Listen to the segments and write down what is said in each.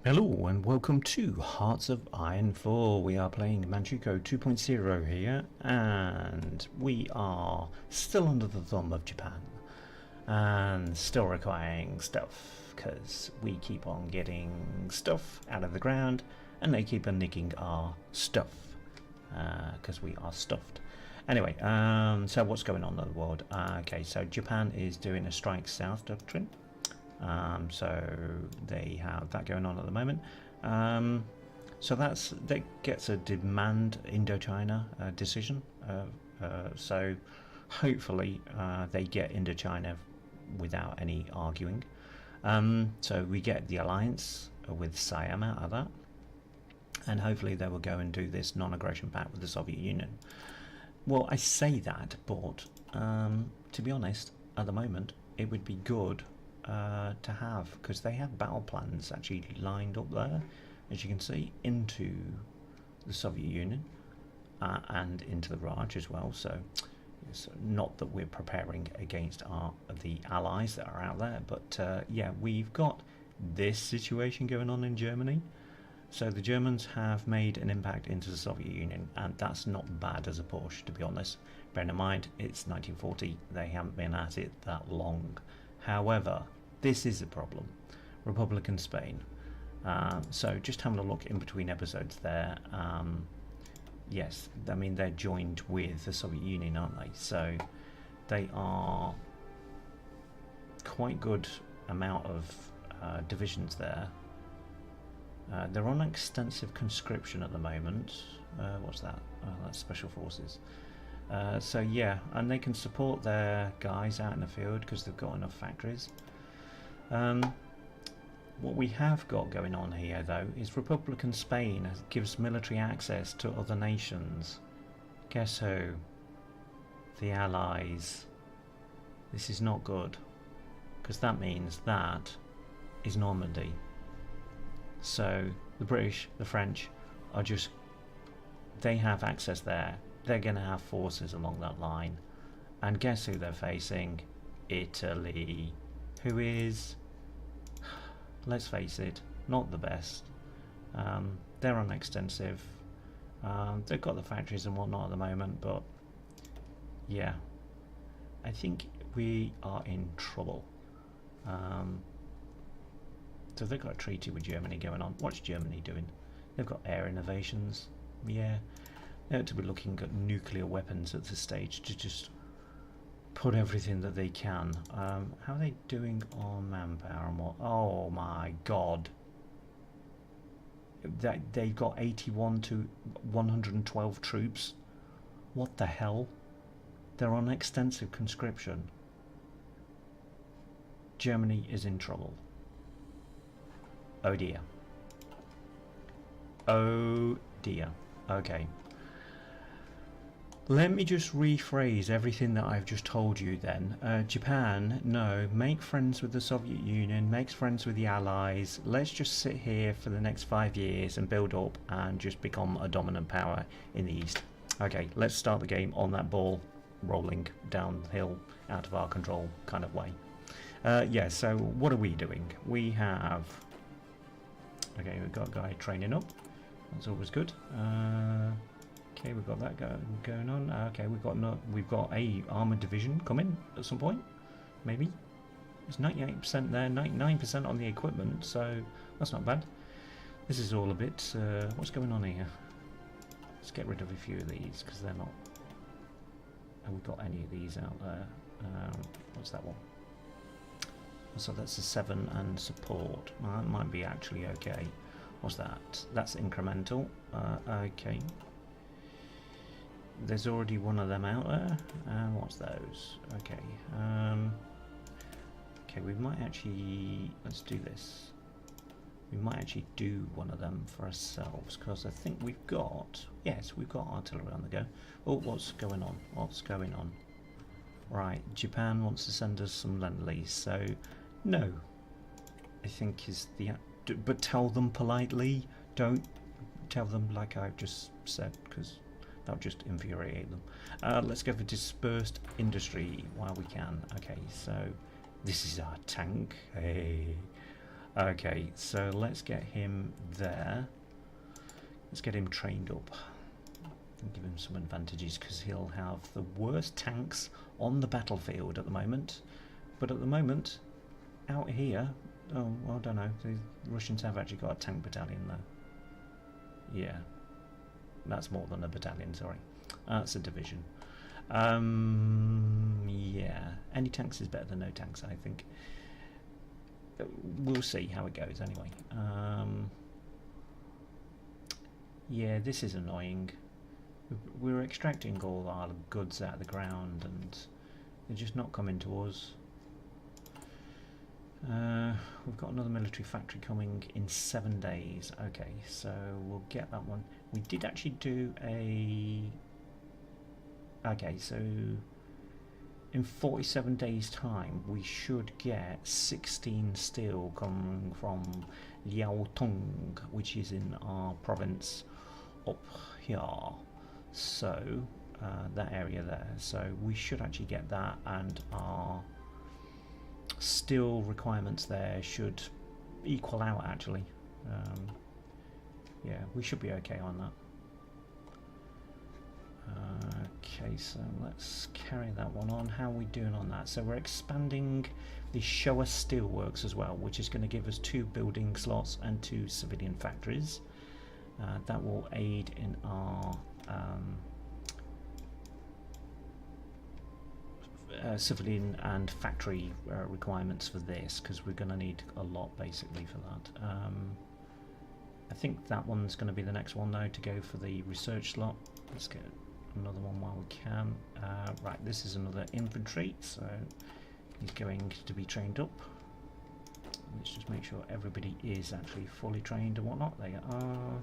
Hello and welcome to Hearts of Iron 4. We are playing Manchukuo 2.0 here, and we are still under the thumb of Japan and still requiring stuff because we keep on getting stuff out of the ground and they keep on nicking our stuff because we are stuffed. Anyway, so what's going on in the world? Okay, so Japan is doing a strike south doctrine. So they have that going on at the moment. So that gets a demand Indochina decision. So hopefully they get Indochina without any arguing. So we get the alliance with Siam out of that, and hopefully they will go and do this non-aggression pact with the Soviet Union. Well, I say that, but to be honest, at the moment it would be good to have, because they have battle plans actually lined up there, as you can see, into the Soviet Union and into the Raj as well. So it's not that we're preparing against the allies that are out there, but yeah, we've got this situation going on in Germany. So the Germans have made an impact into the Soviet Union, and that's not bad as a push, to be honest. Bearing in mind it's 1940, they haven't been at it that long. However, this is a problem. Republican Spain. So just having a look in between episodes there. Yes, I mean they're joined with the Soviet Union, aren't they? So they are quite good amount of divisions there. They're on extensive conscription at the moment. What's that? Oh, that's special forces. So yeah, and they can support their guys out in the field because they've got enough factories. What we have got going on here though is Republican Spain gives military access to other nations. Guess who? The Allies. This is not good, because that means that is Normandy. So the British, the French are just, they have access there. They're going to have forces along that line, and guess who they're facing? Italy, who is, let's face it, not the best. They're on extensive. They've got the factories and whatnot at the moment, but yeah, I think we are in trouble. So they've got a treaty with Germany going on. What's Germany doing? They've got air innovations. Yeah, they ought to be looking at nuclear weapons at this stage to just put everything that they can. How are they doing on manpower and what? Oh my god. They've got 81 to 112 troops. What the hell? They're on extensive conscription. Germany is in trouble. Oh dear. Oh dear. Okay. Let me just rephrase everything that I've just told you then. Japan, no, make friends with the Soviet Union, make friends with the Allies. Let's just sit here for the next 5 years and build up and just become a dominant power in the East. Okay, let's start the game on that ball rolling downhill out of our control kind of way. Yeah, so what are we doing? We have... Okay, we've got a guy training up. That's always good. Okay, we've got that going on. Okay, we've got a armored division coming at some point, maybe. It's 98% there, 99% on the equipment, so that's not bad. This is all a bit. What's going on here? Let's get rid of a few of these because they're not. Have we got any of these out there? What's that one? So that's a 7 and support. Well, that might be actually okay. What's that? That's incremental. Okay. There's already one of them out there. What's those? Okay. Okay, we might actually... Let's do this. We might actually do one of them for ourselves, because I think we've got... Yes, we've got artillery on the go. Oh, what's going on? What's going on? Right, Japan wants to send us some Lend-Lease, so... No. I think is the... But tell them politely. Don't tell them like I've just said, because... that'll just infuriate them. Let's go for dispersed industry while we can. Okay, so this is our tank. Hey. Okay, so let's get him there. Let's get him trained up and give him some advantages, because he'll have the worst tanks on the battlefield at the moment. But at the moment, out here, oh, well, I don't know, the Russians have actually got a tank battalion there. Yeah, that's more than a battalion, sorry. That's a division. Yeah, any tanks is better than no tanks, I think. We'll see how it goes anyway. Yeah, this is annoying. We're extracting all our goods out of the ground and they're just not coming to us. We've got another military factory coming in 7 days. Okay, so we'll get that one. We did actually do a... Okay, so in 47 days time we should get 16 steel coming from Liaotung, which is in our province up here. So that area there, so we should actually get that, and our steel requirements there should equal out actually. Yeah, we should be okay on that. Okay, so let's carry that one on. How are we doing on that? So we're expanding the Showa Steelworks as well, which is going to give us 2 building slots and 2 civilian factories. That will aid in our civilian and factory requirements for this, because we're going to need a lot basically for that. I think that one's going to be the next one though to go for the research slot. Let's get another one while we can. Right, this is another infantry, so he's going to be trained up. Let's just make sure everybody is actually fully trained and whatnot. They are.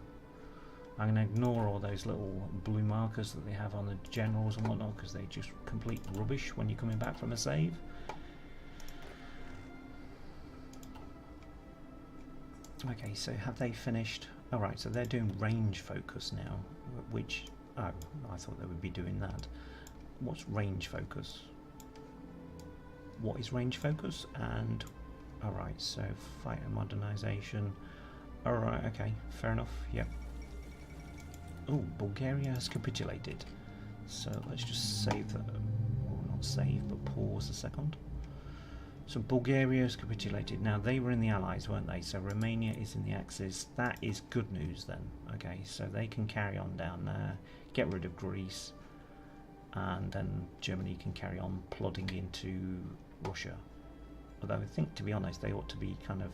I'm going to ignore all those little blue markers that they have on the generals and whatnot, because they're just complete rubbish when you're coming back from a save. Okay, so have they finished? Alright, so they're doing range focus now, which... Oh, I thought they would be doing that. What's range focus? What is range focus? And... Alright, so fighter modernization. Alright, okay, fair enough, yep. Oh, Bulgaria has capitulated. So let's just save that. Well, not save, but pause a second. So Bulgaria has capitulated. Now they were in the Allies, weren't they? So Romania is in the Axis. That is good news then. Okay, so they can carry on down there, get rid of Greece, and then Germany can carry on plodding into Russia. Although I think, to be honest, they ought to be kind of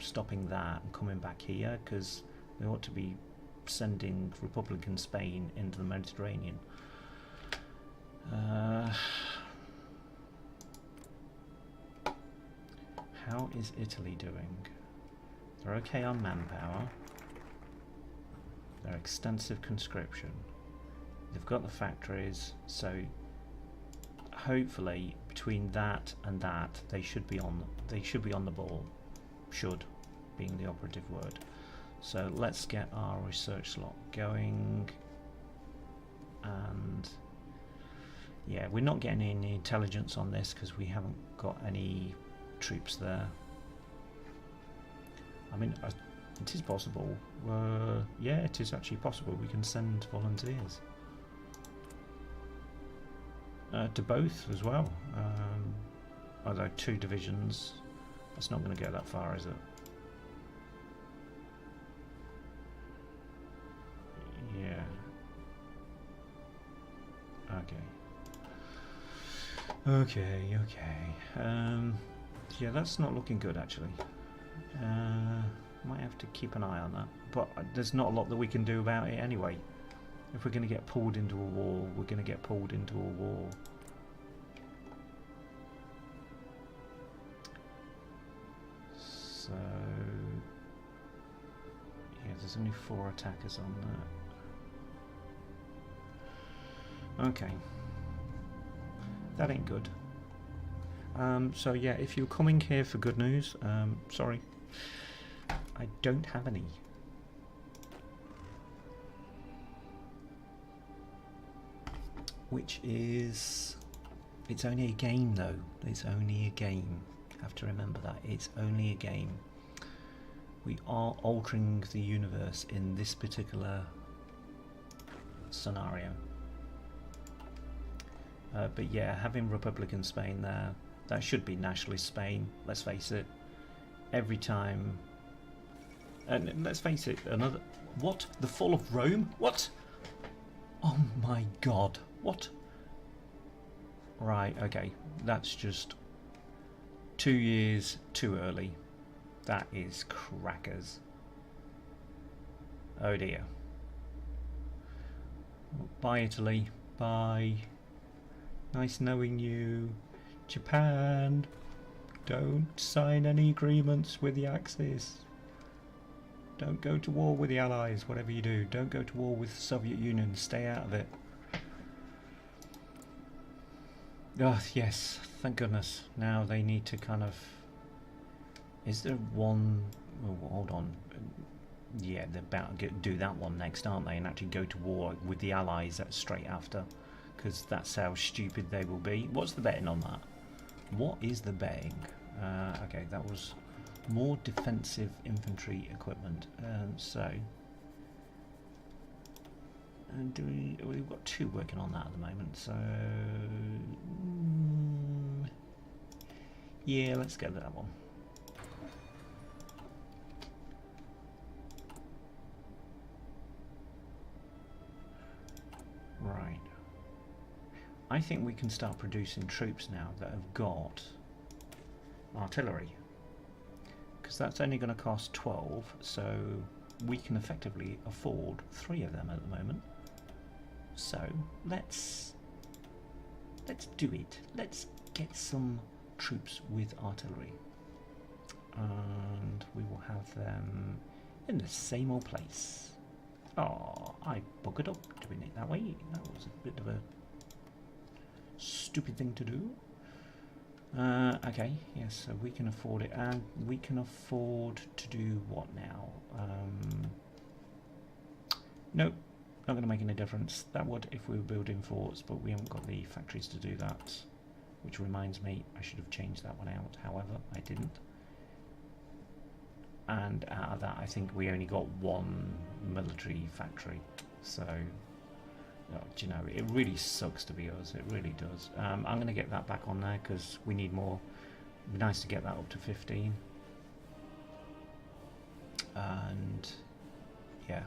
stopping that and coming back here, because they ought to be sending Republican Spain into the Mediterranean. How is Italy doing? They're okay on manpower. They're extensive conscription. They've got the factories, so hopefully between that and that they should be on the ball. Should being the operative word. So let's get our research slot going, and yeah, we're not getting any intelligence on this because we haven't got any troops there. I mean, it is possible. Yeah, it is actually possible. We can send volunteers to both as well. Although 2 divisions, that's not going to go that far, is it? Yeah. Okay. Yeah, that's not looking good actually. Might have to keep an eye on that. But there's not a lot that we can do about it anyway. If we're going to get pulled into a war, we're going to get pulled into a war. So... yeah, there's only 4 attackers on that. Okay. That ain't good. So yeah, if you're coming here for good news, sorry, I don't have any. Which is... it's only a game though. It's only a game. Have to remember that. It's only a game. We are altering the universe in this particular scenario. But yeah, having Republican Spain there, that should be nationalist Spain, let's face it. Every time, and let's face it, another, what? The fall of Rome? What? Oh my god, what? Right, okay, that's just 2 years too early. That is crackers. Oh dear. Bye Italy, bye. Nice knowing you. Japan, don't sign any agreements with the Axis. Don't go to war with the Allies, whatever you do. Don't go to war with the Soviet Union, stay out of it. Oh, yes, thank goodness. Now they need to kind of... Is there one... Oh, hold on. Yeah, they're about to do that one next, aren't they? And actually go to war with the Allies straight after. Because that's how stupid they will be. What's the betting on that? What is the betting? Okay, that was more defensive infantry equipment. So... And we've got 2 working on that at the moment, so... yeah, let's go with that one. Right. I think we can start producing troops now that have got artillery. Because that's only going to cost 12, so we can effectively afford 3 of them at the moment. So let's do it. Let's get some troops with artillery, and we will have them in the same old place. Oh, I buggered up doing it that way. That was a bit of a stupid thing to do. Okay, yes, so we can afford it, and we can afford to do what now? Nope. Not going to make any difference. That would if we were building forts, but we haven't got the factories to do that. Which reminds me, I should have changed that one out. However, I didn't. And out of that, I think we only got 1 military factory. So, oh, do you know, it really sucks to be us. It really does. I'm going to get that back on there because we need more. It'd be nice to get that up to 15. And yeah.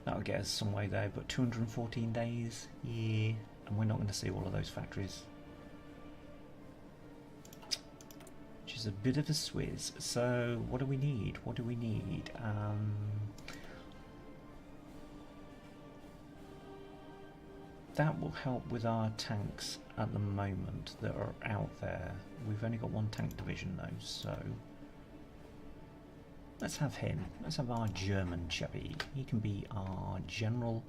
That'll get us some way there, but 214 days, yeah, and we're not going to see all of those factories. Which is a bit of a swizz. So, what do we need? What do we need? That will help with our tanks at the moment that are out there. We've only got 1 tank division though, so... Let's have him. Let's have our German chappie. He can be our general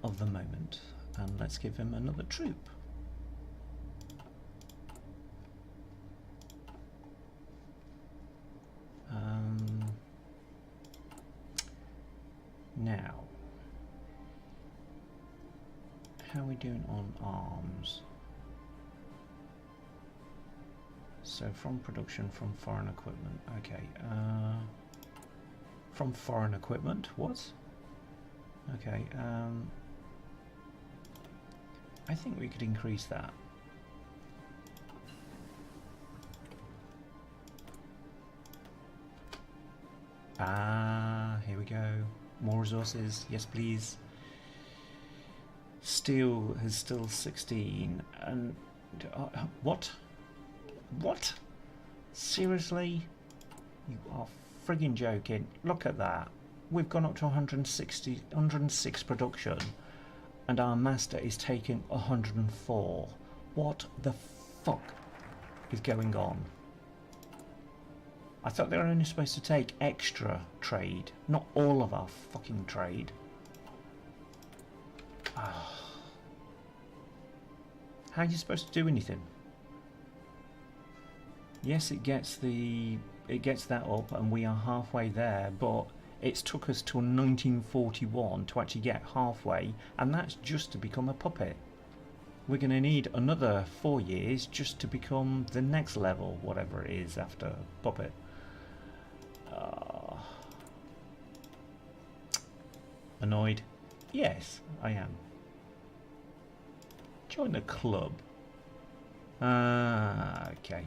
of the moment. And let's give him another troop. Now, how are we doing on arms? So from production, from foreign equipment. Okay, from foreign equipment, what? Okay, I think we could increase that. Ah, here we go. More resources, yes please. Steel is still 16, and what? What? Seriously? You are friggin' joking. Look at that. We've gone up to 106 production, and our master is taking 104. What the fuck is going on? I thought they were only supposed to take extra trade, not all of our fucking trade. How are you supposed to do anything? Yes, it gets that up, and we are halfway there, but it's took us till 1941 to actually get halfway, and that's just to become a puppet. We're going to need another 4 years just to become the next level, whatever it is after puppet. Annoyed? Yes, I am. Join the club. Okay.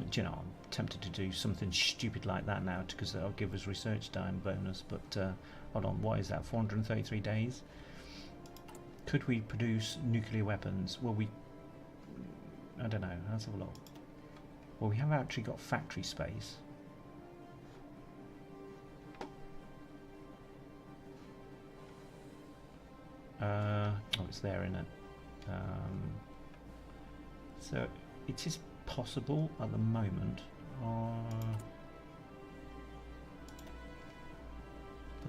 Do you know, I'm tempted to do something stupid like that now because that'll give us research time bonus. But hold on, what is that? 433 days. Could we produce nuclear weapons? Well, I don't know. Let's have a look. Well, we have actually got factory space. Oh, it's there, isn't it? So it is possible at the moment. But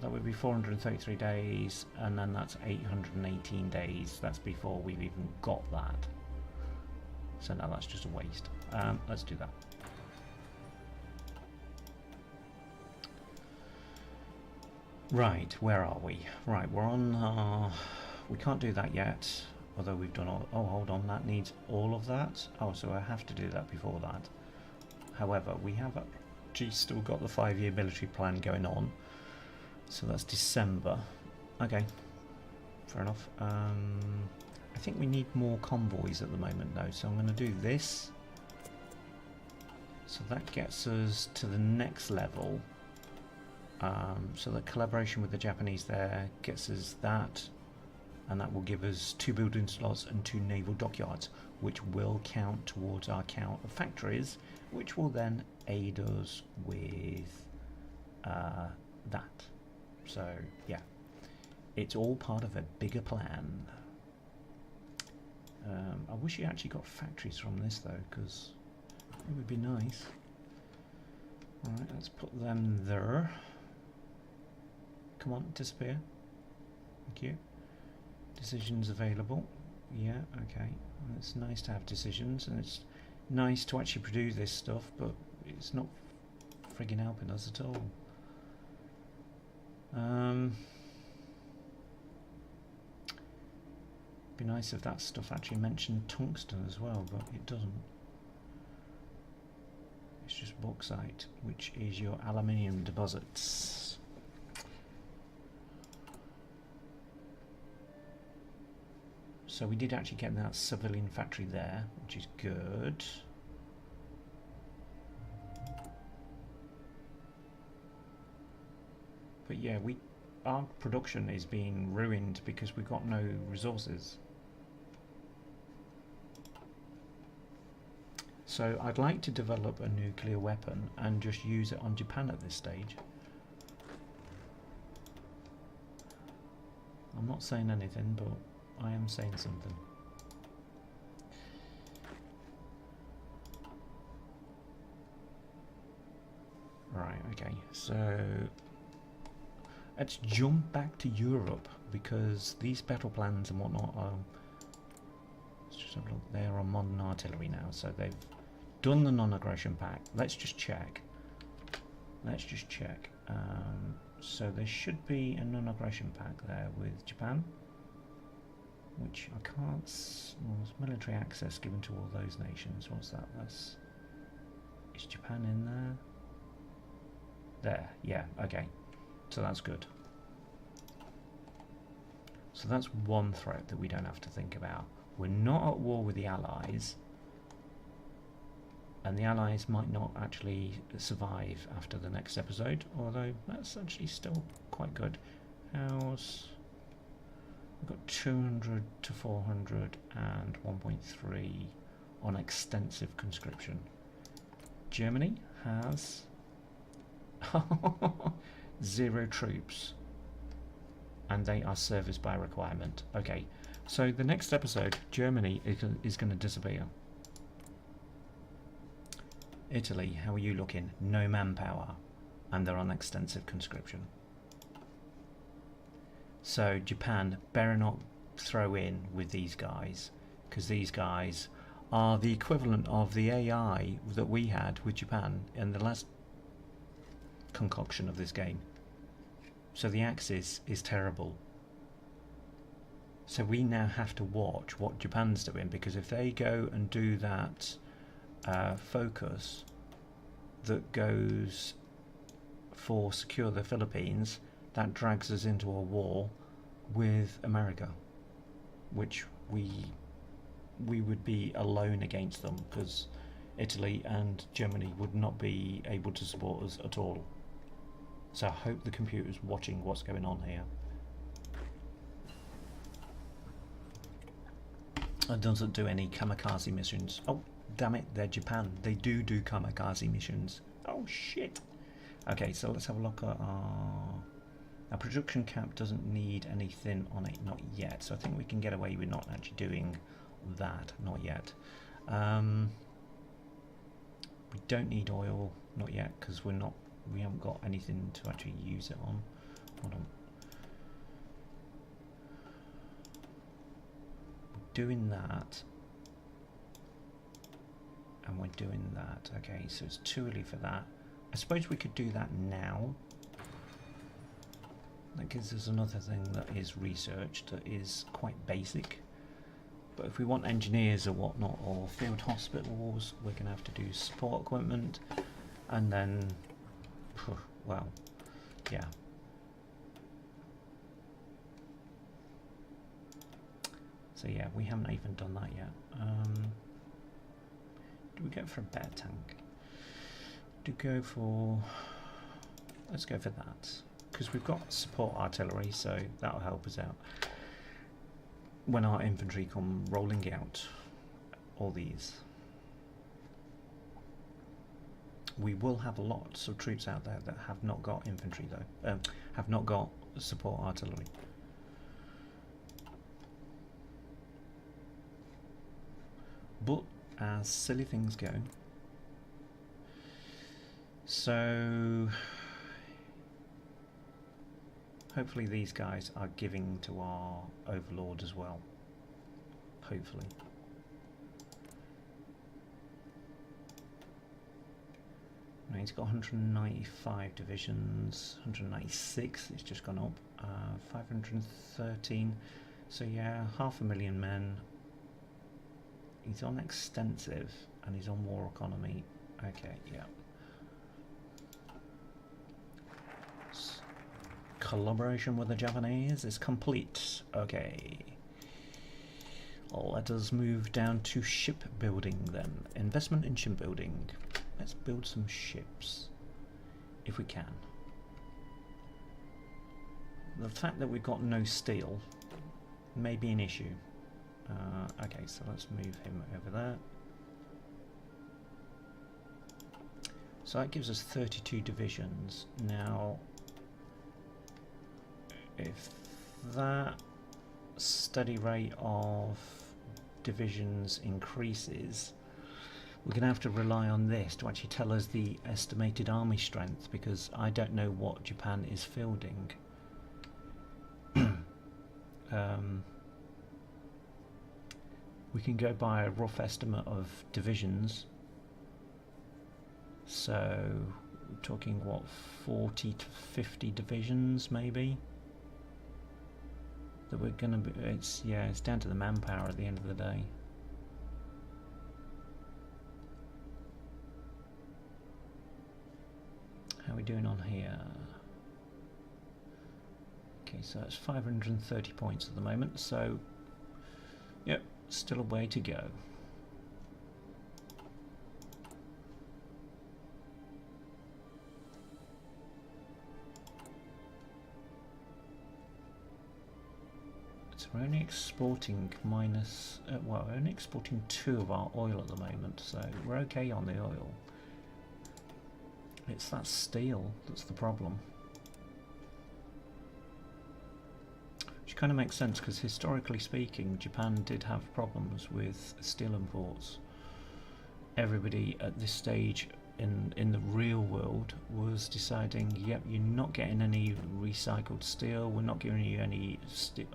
that would be 433 days, and then that's 818 days. That's before we've even got that. So now that's just a waste. Let's do that. Right, where are we? Right, we're on... we can't do that yet, although we've done all... Oh, hold on, that needs all of that? Oh, so I have to do that before that. However, we have actually still got the 5-year military plan going on. So that's December. Okay, fair enough. I think we need more convoys at the moment though, so I'm going to do this. So that gets us to the next level. So the collaboration with the Japanese there gets us that, and that will give us 2 building slots and 2 naval dockyards, which will count towards our count of factories, which will then aid us with that. So yeah, it's all part of a bigger plan. I wish you actually got factories from this though, because it would be nice. Alright, let's put them there. Come on, disappear. Thank you. Decisions available. Yeah, okay. It's nice to have decisions, and it's nice to actually produce this stuff, but it's not friggin' helping us at all. Be nice if that stuff actually mentioned tungsten as well, but it doesn't. It's just bauxite, which is your aluminium deposits. So we did actually get that civilian factory there, which is good. But yeah, our production is being ruined because we've got no resources. So I'd like to develop a nuclear weapon and just use it on Japan at this stage. I'm not saying anything, but I am saying something. Right, okay, so let's jump back to Europe, because these battle plans and whatnot are... Let's just have a look. They are on modern artillery now, so they've done the non-aggression pact. Let's just check. Let's just check. So there should be a non-aggression pact there with Japan, which I can't... Well, there's military access given to all those nations. What's that? Is Japan in there? There, yeah, okay. So that's good. So that's one threat that we don't have to think about. We're not at war with the Allies, and the Allies might not actually survive after the next episode, although that's actually still quite good. How's... We've got 200 to 400 and 1.3 on extensive conscription. Germany has 0 troops, and they are service by requirement. Okay, so the next episode, Germany is going to disappear. Italy, how are you looking? No manpower, and they're on extensive conscription. So Japan better not throw in with these guys, because these guys are the equivalent of the AI that we had with Japan in the last concoction of this game. So the Axis is terrible. So we now have to watch what Japan's doing, because if they go and do that focus that goes for secure the Philippines, that drags us into a war with America, which we would be alone against them, because Italy and Germany would not be able to support us at all. So I hope the computer's watching what's going on here. It doesn't do any kamikaze missions. Oh, damn it, they're Japan. They do kamikaze missions. Oh, shit. Okay, so let's have a look at our production cap. Doesn't need anything on it, not yet. So I think we can get away with not actually doing that, not yet. We don't need oil, not yet, because we haven't got anything to actually use it on. Hold on. We're doing that. And we're doing that. Okay, so it's too early for that. I suppose we could do that now. That gives us another thing that is research, that is quite basic. But if we want engineers or whatnot, or field hospitals, we're going to have to do support equipment, and then, well, yeah. So yeah, we haven't even done that yet. Do we go for a better tank? Let's go for that, because we've got support artillery, so that'll help us out when our infantry come rolling out. All these, we will have lots of troops out there that have not got infantry though, have not got support artillery. But as silly things go, so hopefully these guys are giving to our Overlord as well. Hopefully. Now he's got 195 divisions, 196, it's just gone up, 513, so yeah, 500,000 men. He's on extensive and he's on war economy. Okay, yeah. Collaboration with the Japanese is complete. Okay. Let us move down to shipbuilding then. Investment in shipbuilding. Let's build some ships if we can. The fact that we've got no steel may be an issue. Okay, so let's move him over there. So that gives us 32 divisions. Now, if that steady rate of divisions increases, we're going to have to rely on this to actually tell us the estimated army strength, because I don't know what Japan is fielding. We can go by a rough estimate of divisions. So we're talking what, 40 to 50 divisions maybe that we're gonna be. It's down to the manpower at the end of the day. How are we doing on here? Okay, so that's 530 points at the moment, so yep, still a way to go. So we're only exporting minus, well, we're only exporting 2 of our oil at the moment, so we're okay on the oil. It's that steel that's the problem. Which kind of makes sense, because historically speaking, Japan did have problems with steel imports. Everybody at this stage in the real world was deciding, yep, you're not getting any recycled steel, we're not giving you any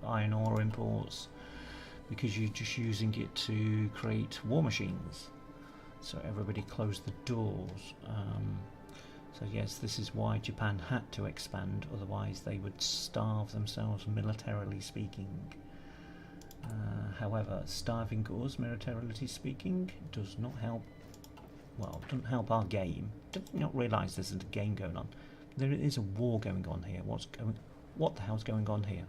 iron ore imports, because you're just using it to create war machines. So everybody closed the doors. So yes, this is why Japan had to expand, otherwise they would starve themselves militarily speaking. However, starving us militarily speaking does not help, well, doesn't help our game. Did you not realise there's a game going on? There is a war going on here. What the hell's going on here?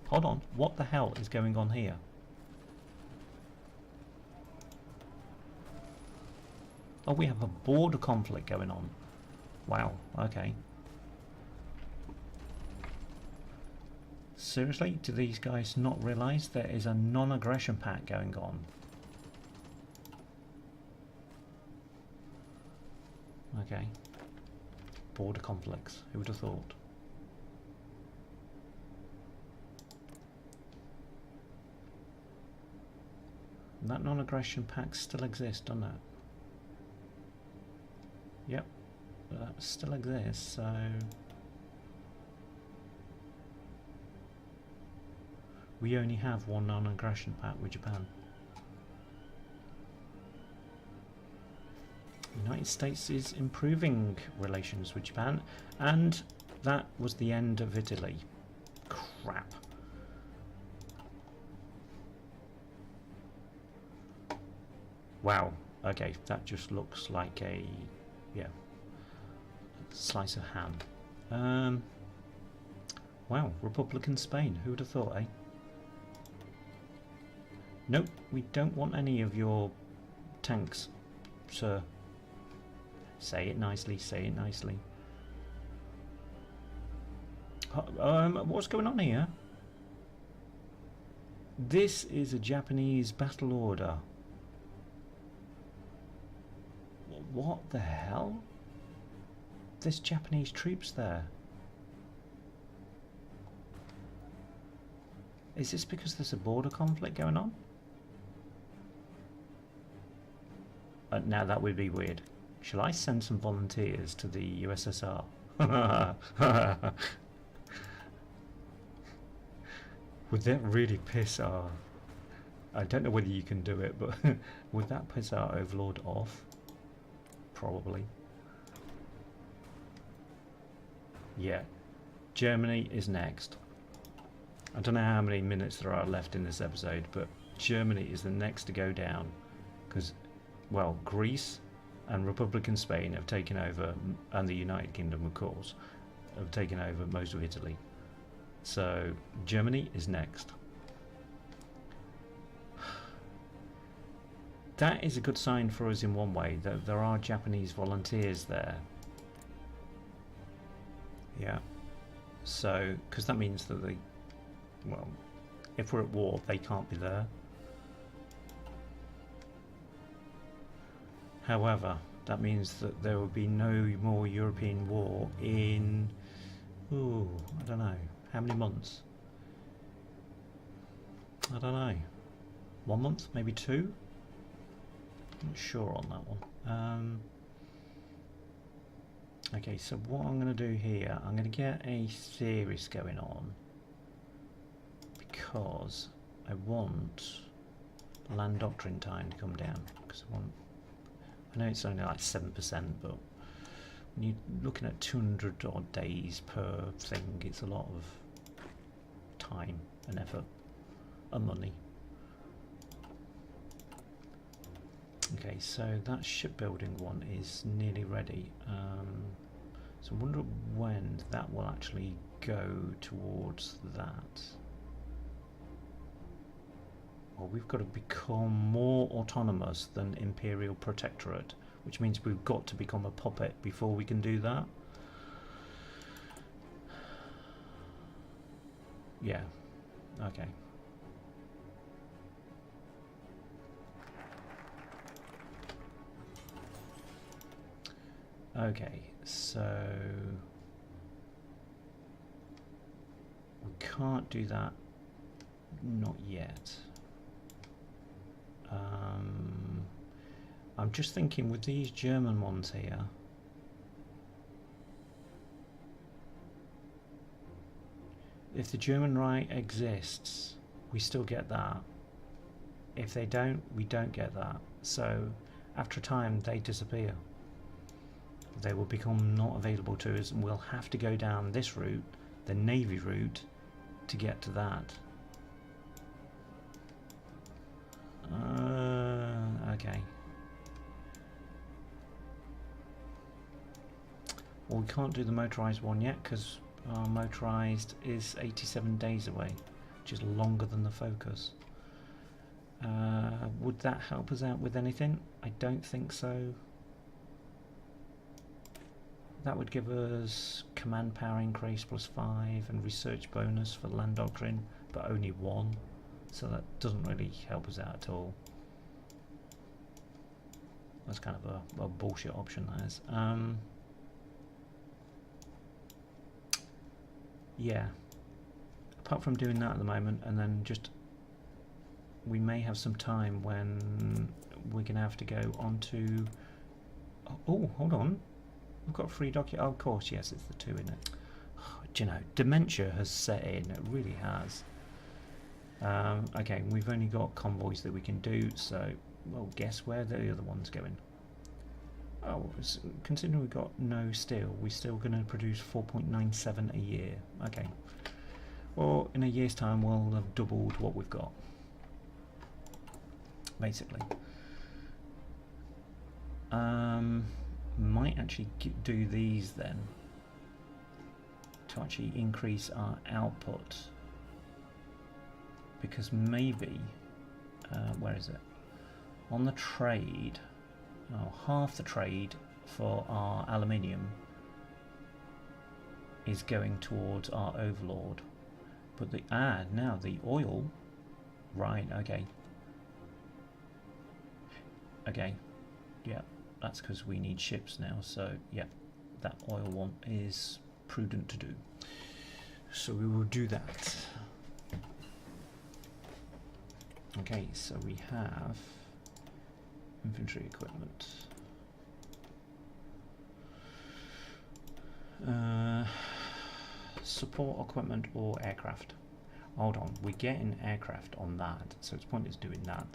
Hold on, what the hell is going on here? Oh, we have a border conflict going on. Wow, okay. Seriously, do these guys not realise there is a non-aggression pact going on? Okay. Border conflicts, who would have thought? And that non-aggression pact still exists, doesn't it? Yep, that still exists, so... we only have one non-aggression pact with Japan. The United States is improving relations with Japan, and that was the end of Italy. Crap. Wow, okay, that just looks like a... yeah, slice of ham. Wow, Republican Spain, who would have thought, eh? Nope, we don't want any of your tanks, sir. Say it nicely, say it nicely. What's going on here? This is a Japanese battle order. What the hell? There's Japanese troops there. Is this because there's a border conflict going on? Now that would be weird. Shall I send some volunteers to the USSR? Would that really piss our... I don't know whether you can do it, but would that piss our Overlord off? Probably. Yeah. Germany is next. I don't know how many minutes there are left in this episode, but Germany is the next to go down. Because, well, Greece and Republican Spain have taken over, and the United Kingdom, of course, have taken over most of Italy. So, Germany is next. That is a good sign for us in one way, that there are Japanese volunteers there. Yeah. So, because that means that they, well, if we're at war, they can't be there. However, that means that there will be no more European war in, ooh, I don't know, how many months? I don't know. 1 month, maybe 2? I'm not sure on that one. Okay, so what I'm going to do here, I'm going to get a series going on because I want land doctrine time to come down. Because I know it's only like 7%, but when you're looking at 200 odd days per thing, it's a lot of time and effort and money. Okay, so that shipbuilding one is nearly ready. So I wonder when that will actually go towards that. Well, we've got to become more autonomous than Imperial Protectorate, which means we've got to become a puppet before we can do that. Yeah, okay. Okay, so we can't do that, not yet. I'm just thinking with these German ones here, if the German right exists, we still get that. If they don't, we don't get that. So after a time, they disappear. They will become not available to us, and we'll have to go down this route, the Navy route, to get to that. Okay. Well, we can't do the motorised one yet because our motorised is 87 days away. which is longer than the focus. Would that help us out with anything? I don't think so. That would give us command power increase +5 and research bonus for land doctrine, but only 1. So that doesn't really help us out at all. That's kind of a bullshit option, that is. Yeah. Apart from doing that at the moment, and then just we may have some time when we're going to have to go on to... Oh, hold on. We've got a free document. Oh, of course, yes, it's the 2 in it. Oh, do you know, dementia has set in. It really has. Okay, we've only got convoys that we can do, so, well, guess where the other one's going? Oh, considering we've got no steel, we're still going to produce 4.97 a year. Okay. Well, in a year's time, we'll have doubled what we've got. Basically. Might actually do these then to actually increase our output, because maybe where is it on the trade? Oh, half the trade for our aluminium is going towards our Overlord, but the now the oil, right? Okay, yeah. That's because we need ships now, so yeah, that oil one is prudent to do. So we will do that. Okay, so we have infantry equipment. Support equipment or aircraft. Hold on, we're getting aircraft on that, so it's pointless doing that.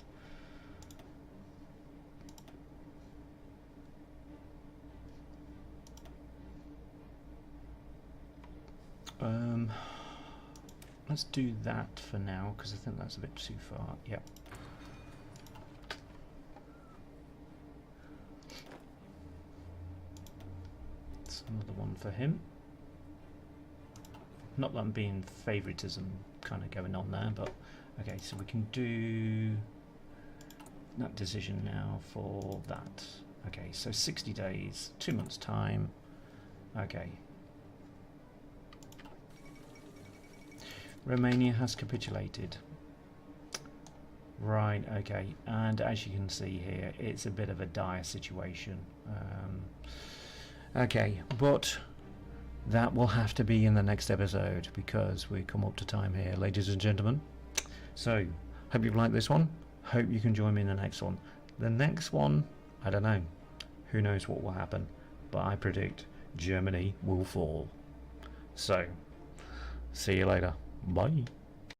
Let's do that for now, because I think that's a bit too far. Yep. That's another one for him. Not that I'm being favoritism kind of going on there, but okay, so we can do that decision now for that. Okay, so 60 days, 2 months time. Okay. Romania has capitulated. Right, okay, and as you can see here, it's a bit of a dire situation. Okay, but that will have to be in the next episode, because we come up to time here, ladies and gentlemen. So, hope you've liked this one. Hope you can join me in the next one. The next one, I don't know. Who knows what will happen, but I predict Germany will fall. So, see you later. Bye.